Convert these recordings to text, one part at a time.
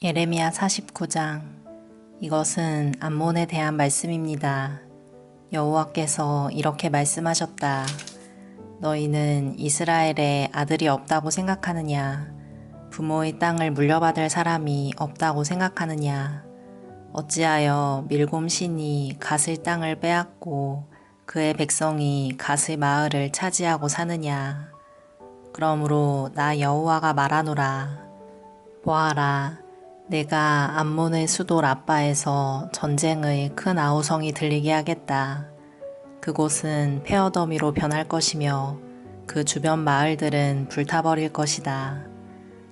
예레미야 49장. 이것은 암몬에 대한 말씀입니다. 여호와께서 이렇게 말씀하셨다. 너희는 이스라엘에 아들이 없다고 생각하느냐? 부모의 땅을 물려받을 사람이 없다고 생각하느냐? 어찌하여 밀곰 신이 갓의 땅을 빼앗고 그의 백성이 갓의 마을을 차지하고 사느냐? 그러므로 나 여호와가 말하노라. 보아라, 내가 암몬의 수도 라빠에서 전쟁의 큰 아우성이 들리게 하겠다. 그곳은 폐허더미로 변할 것이며 그 주변 마을들은 불타버릴 것이다.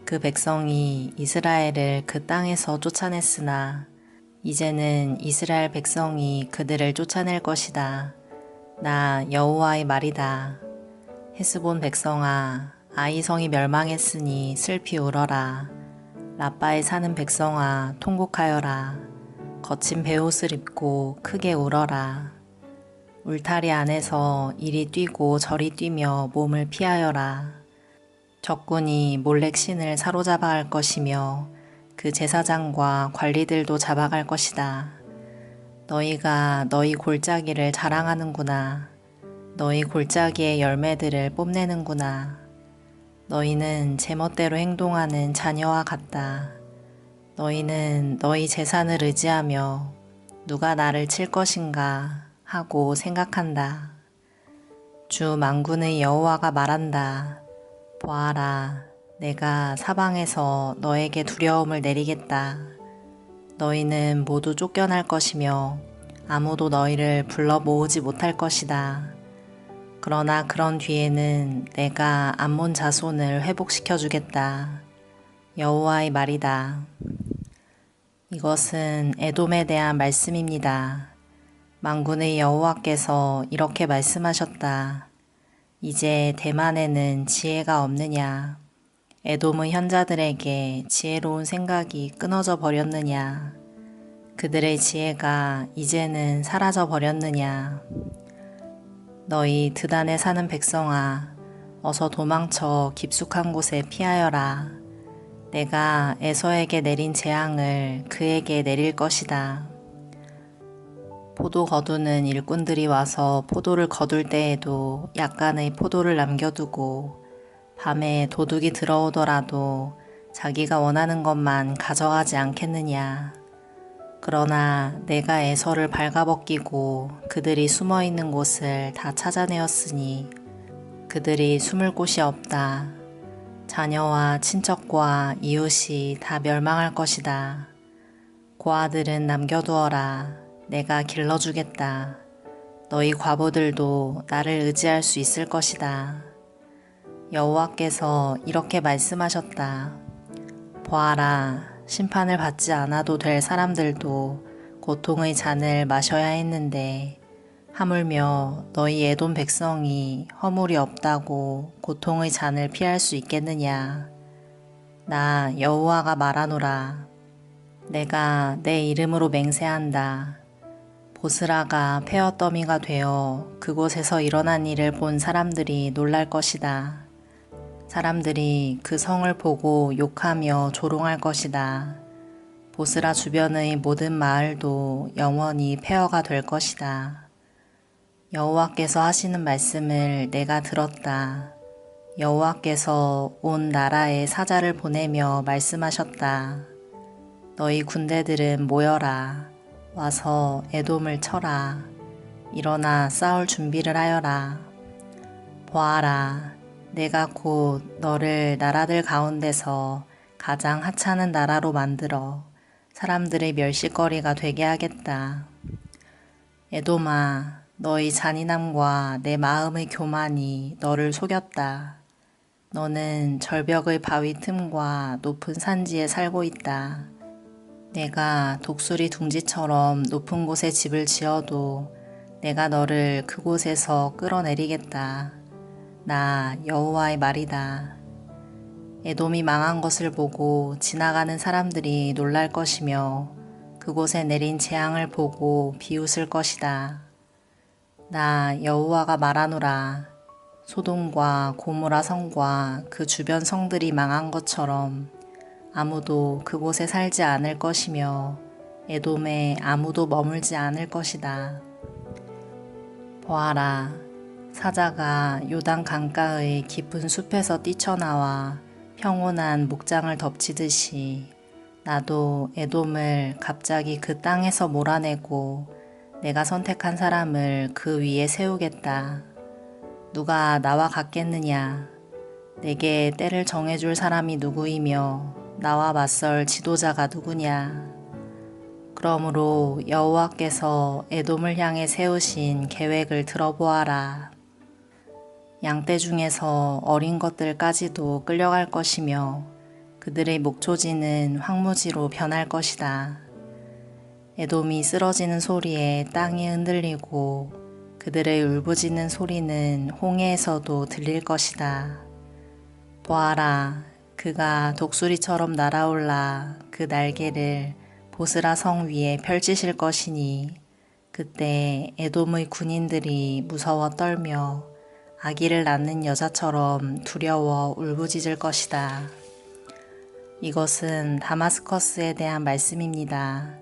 그 백성이 이스라엘을 그 땅에서 쫓아냈으나 이제는 이스라엘 백성이 그들을 쫓아낼 것이다. 나 여호와의 말이다. 헤스본 백성아, 아이성이 멸망했으니 슬피 울어라. 라빠에 사는 백성아, 통곡하여라. 거친 베옷을 입고 크게 울어라. 울타리 안에서 이리 뛰고 저리 뛰며 몸을 피하여라. 적군이 몰렉 신을 사로잡아 갈 것이며 그 제사장과 관리들도 잡아갈 것이다. 너희가 너희 골짜기를 자랑하는구나. 너희 골짜기의 열매들을 뽐내는구나. 너희는 제멋대로 행동하는 자녀와 같다. 너희는 너희 재산을 의지하며 누가 나를 칠 것인가 하고 생각한다. 주 만군의 여호와가 말한다. 보아라, 내가 사방에서 너에게 두려움을 내리겠다. 너희는 모두 쫓겨날 것이며 아무도 너희를 불러 모으지 못할 것이다. 그러나 그런 뒤에는 내가 암몬 자손을 회복시켜 주겠다. 여호와의 말이다. 이것은 에돔에 대한 말씀입니다. 만군의 여호와께서 이렇게 말씀하셨다. 이제 대만에는 지혜가 없느냐? 에돔의 현자들에게 지혜로운 생각이 끊어져 버렸느냐? 그들의 지혜가 이제는 사라져 버렸느냐? 너희 드단에 사는 백성아, 어서 도망쳐 깊숙한 곳에 피하여라. 내가 에서에게 내린 재앙을 그에게 내릴 것이다. 포도 거두는 일꾼들이 와서 포도를 거둘 때에도 약간의 포도를 남겨두고 밤에 도둑이 들어오더라도 자기가 원하는 것만 가져가지 않겠느냐. 그러나 내가 에서를 발가벗기고 그들이 숨어있는 곳을 다 찾아내었으니 그들이 숨을 곳이 없다. 자녀와 친척과 이웃이 다 멸망할 것이다. 고아들은 남겨두어라. 내가 길러주겠다. 너희 과부들도 나를 의지할 수 있을 것이다. 여호와께서 이렇게 말씀하셨다. 보아라, 심판을 받지 않아도 될 사람들도 고통의 잔을 마셔야 했는데 하물며 너희 에돔 백성이 허물이 없다고 고통의 잔을 피할 수 있겠느냐. 나 여호와가 말하노라. 내가 내 이름으로 맹세한다. 보스라가 폐허더미가 되어 그곳에서 일어난 일을 본 사람들이 놀랄 것이다. 사람들이 그 성을 보고 욕하며 조롱할 것이다. 보스라 주변의 모든 마을도 영원히 폐허가 될 것이다. 여호와께서 하시는 말씀을 내가 들었다. 여호와께서 온 나라에 사자를 보내며 말씀하셨다. 너희 군대들은 모여라. 와서 에돔을 쳐라. 일어나 싸울 준비를 하여라. 보아라. 내가 곧 너를 나라들 가운데서 가장 하찮은 나라로 만들어 사람들의 멸시거리가 되게 하겠다. 에돔아, 너희 잔인함과 내 마음의 교만이 너를 속였다. 너는 절벽의 바위 틈과 높은 산지에 살고 있다. 내가 독수리 둥지처럼 높은 곳에 집을 지어도 내가 너를 그곳에서 끌어내리겠다. 나 여호와의 말이다. 에돔이 망한 것을 보고 지나가는 사람들이 놀랄 것이며 그곳에 내린 재앙을 보고 비웃을 것이다. 나 여호와가 말하노라. 소돔과 고모라 성과 그 주변 성들이 망한 것처럼 아무도 그곳에 살지 않을 것이며 에돔에 아무도 머물지 않을 것이다. 보아라, 사자가 요단 강가의 깊은 숲에서 뛰쳐나와 평온한 목장을 덮치듯이 나도 에돔을 갑자기 그 땅에서 몰아내고 내가 선택한 사람을 그 위에 세우겠다. 누가 나와 같겠느냐? 내게 때를 정해줄 사람이 누구이며 나와 맞설 지도자가 누구냐? 그러므로 여호와께서 에돔을 향해 세우신 계획을 들어보아라. 양떼 중에서 어린 것들까지도 끌려갈 것이며 그들의 목초지는 황무지로 변할 것이다. 에돔이 쓰러지는 소리에 땅이 흔들리고 그들의 울부짖는 소리는 홍해에서도 들릴 것이다. 보아라, 그가 독수리처럼 날아올라 그 날개를 보스라 성 위에 펼치실 것이니 그때 에돔의 군인들이 무서워 떨며 아기를 낳는 여자처럼 두려워 울부짖을 것이다. 이것은 다마스커스에 대한 말씀입니다.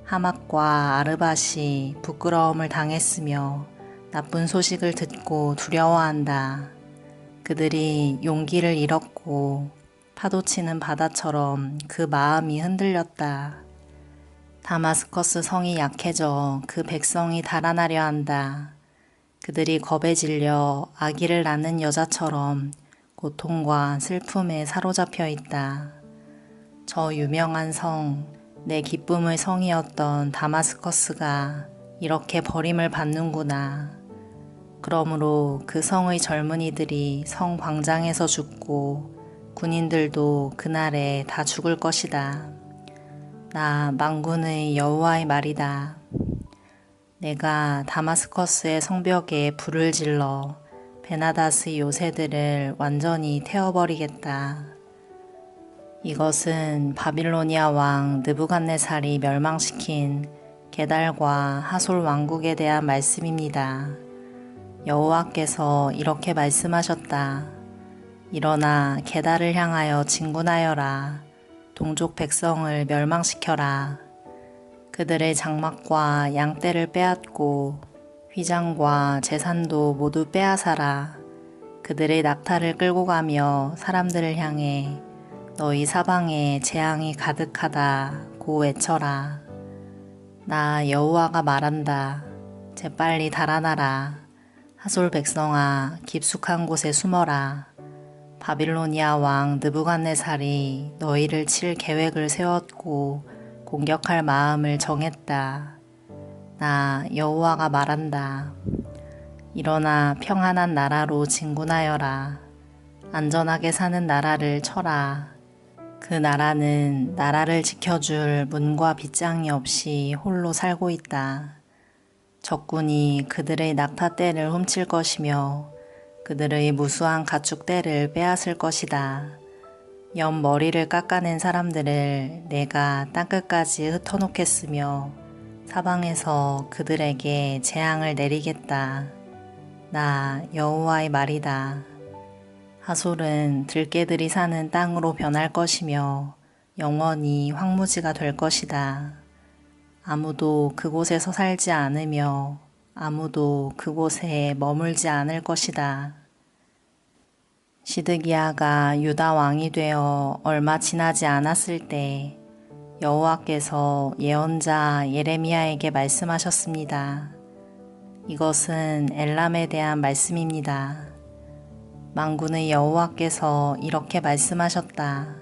하맛과 아르밧이 부끄러움을 당했으며 나쁜 소식을 듣고 두려워한다. 그들이 용기를 잃었고 파도치는 바다처럼 그 마음이 흔들렸다. 다마스커스 성이 약해져 그 백성이 달아나려 한다. 그들이 겁에 질려 아기를 낳는 여자처럼 고통과 슬픔에 사로잡혀 있다. 저 유명한 성, 내 기쁨의 성이었던 다마스커스가 이렇게 버림을 받는구나. 그러므로 그 성의 젊은이들이 성 광장에서 죽고 군인들도 그날에 다 죽을 것이다. 나 만군의 여호와의 말이다. 내가 다마스커스의 성벽에 불을 질러 베나닷의 요새들을 완전히 태워버리겠다. 이것은 바빌로니아 왕 느부갓네살이 멸망시킨 게달과 하솔 왕국에 대한 말씀입니다. 여호와께서 이렇게 말씀하셨다. 일어나 게달을 향하여 진군하여라. 동족 백성을 멸망시켜라. 그들의 장막과 양떼를 빼앗고 휘장과 재산도 모두 빼앗아라. 그들의 낙타를 끌고 가며 사람들을 향해 너희 사방에 재앙이 가득하다 고 외쳐라. 나 여호와가 말한다. 재빨리 달아나라. 하솔 백성아, 깊숙한 곳에 숨어라. 바빌로니아 왕 느부갓네살이 너희를 칠 계획을 세웠고 공격할 마음을 정했다. 나 여호와가 말한다. 일어나 평안한 나라로 진군하여라. 안전하게 사는 나라를 쳐라. 그 나라는 나라를 지켜줄 문과 빗장이 없이 홀로 살고 있다. 적군이 그들의 낙타떼를 훔칠 것이며 그들의 무수한 가축떼를 빼앗을 것이다. 옆 머리를 깎아낸 사람들을 내가 땅끝까지 흩어놓겠으며 사방에서 그들에게 재앙을 내리겠다. 나 여호와의 말이다. 하솔은 들개들이 사는 땅으로 변할 것이며 영원히 황무지가 될 것이다. 아무도 그곳에서 살지 않으며 아무도 그곳에 머물지 않을 것이다. 시드기야가 유다 왕이 되어 얼마 지나지 않았을 때 여호와께서 예언자 예레미야에게 말씀하셨습니다. 이것은 엘람에 대한 말씀입니다. 만군의 여호와께서 이렇게 말씀하셨다.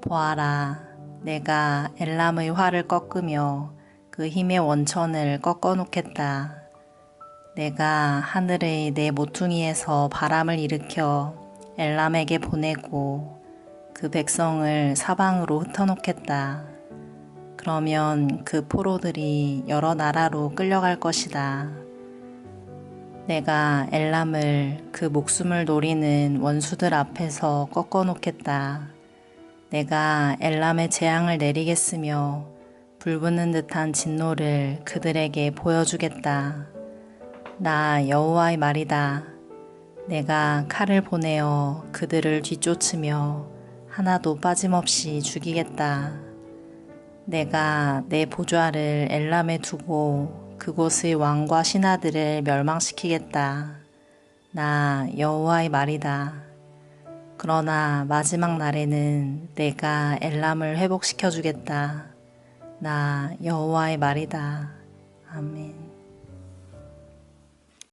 보아라, 내가 엘람의 활을 꺾으며 그 힘의 원천을 꺾어놓겠다. 내가 하늘의 내 모퉁이에서 바람을 일으켜 엘람에게 보내고 그 백성을 사방으로 흩어놓겠다. 그러면 그 포로들이 여러 나라로 끌려갈 것이다. 내가 엘람을 그 목숨을 노리는 원수들 앞에서 꺾어놓겠다. 내가 엘람의 재앙을 내리겠으며 불붙는 듯한 진노를 그들에게 보여주겠다. 나 여호와의 말이다. 내가 칼을 보내어 그들을 뒤쫓으며 하나도 빠짐없이 죽이겠다. 내가 내 보좌를 엘람에 두고 그곳의 왕과 신하들을 멸망시키겠다. 나 여호와의 말이다. 그러나 마지막 날에는 내가 엘람을 회복시켜 주겠다. 나 여호와의 말이다. 아멘.